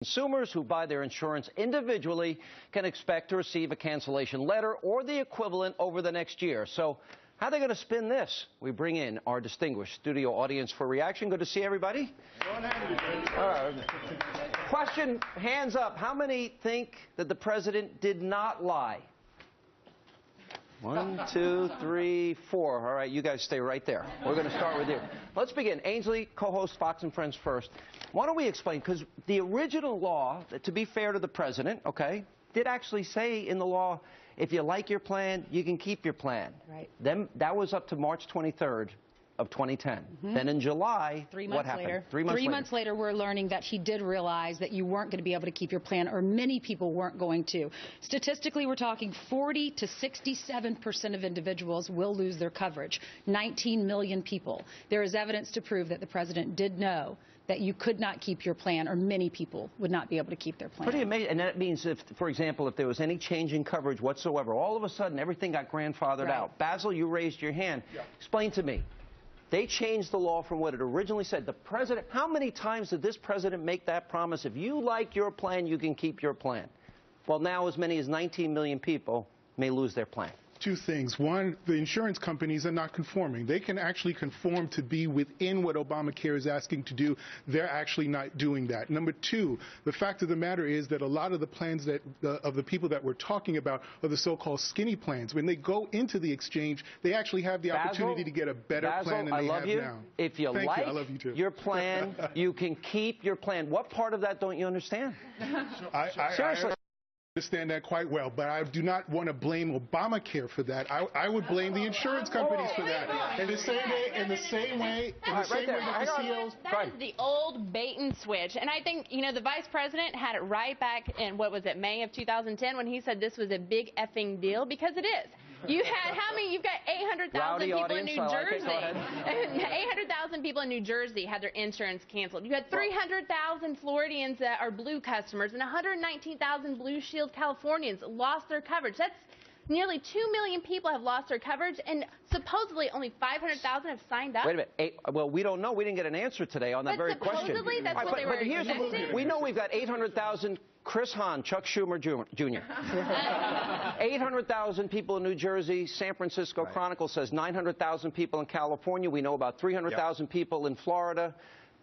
Consumers who buy their insurance individually can expect to receive a cancellation letter or the equivalent over the next year. So how are they going to spin this? We bring in our distinguished studio audience for reaction. Good to see everybody. Sean Hannity. Question, hands up. How many think that the president did not lie? 1, 2, 3, 4. All right, you guys stay right there. We're going to start with you. Let's begin. Ainsley, co-host Fox and Friends first. Why don't we explain, because the original law, to be fair to the president, okay, did actually say in the law, if you like your plan, you can keep your plan. Right. Then that was up to March 23rd of 2010. Then in July, what happened? 3 months later, we're learning that he did realize that you weren't going to be able to keep your plan, or many people weren't going to. Statistically, we're talking 40 to 67% of individuals will lose their coverage. 19 million people. There is evidence to prove that the president did know that you could not keep your plan, or many people would not be able to keep their plan. Pretty amazing. And that means, if, for example, if there was any change in coverage whatsoever, all of a sudden everything got grandfathered out. Basil, you raised your hand. Yeah. Explain to me. They changed the law from what it originally said. The president, how many times did this president make that promise? If you like your plan, you can keep your plan. Well, now as many as 19 million people may lose their plan. Two things. One, the insurance companies are not conforming. They can actually conform to be within what Obamacare is asking to do. They're actually not doing that. Number two, the fact of the matter is that a lot of the plans that of the people that we're talking about are the so-called skinny plans. When they go into the exchange, they actually have the opportunity to get a better plan than they have now. If you like I love you too. your plan, you can keep your plan. What part of that don't you understand? Seriously. I understand that quite well, but I do not want to blame Obamacare for that. I would blame the insurance companies for that. In the same way that the CEOs. That is the old bait and switch. And I think, you know, the vice president had it right back in, what was it, May of 2010, when he said this was a big effing deal, because it is. You had how many? You've got 800,000 people in New Jersey. 800,000 people in New Jersey had their insurance canceled. You had 300,000 Floridians that are Blue customers, and 119,000 Blue Shield Californians lost their coverage. That's nearly 2 million people have lost their coverage, and supposedly only 500,000 have signed up. Wait a minute. Well, we don't know. We didn't get an answer today on that very question. Supposedly, that's what they were expecting. We know we've got 800,000 Chris Hahn, Chuck Schumer Jr. 800,000 people in New Jersey. San Francisco Chronicle says 900,000 people in California. We know about 300,000 people in Florida.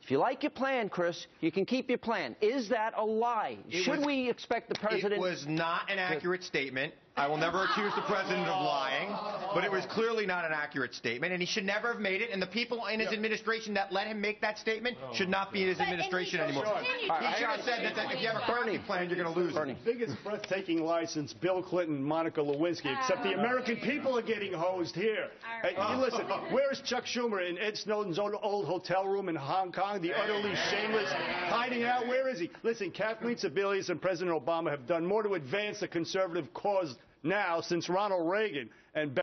If you like your plan, Chris, you can keep your plan. Is that a lie? Should we expect the president? It was not an accurate statement. I will never accuse the president of lying, but it was clearly not an accurate statement, and he should never have made it, and the people in his administration that let him make that statement should not be in his administration anymore. He should have said that if you have a Bernie plan, you're going to lose it. Biggest breathtaking lie since Bill Clinton and Monica Lewinsky, except the American people are getting hosed here. Listen, where's Chuck Schumer in Ed Snowden's old hotel room in Hong Kong, the utterly shameless, hiding out? Where is he? Listen, Kathleen Sebelius and President Obama have done more to advance the conservative cause now since Ronald Reagan and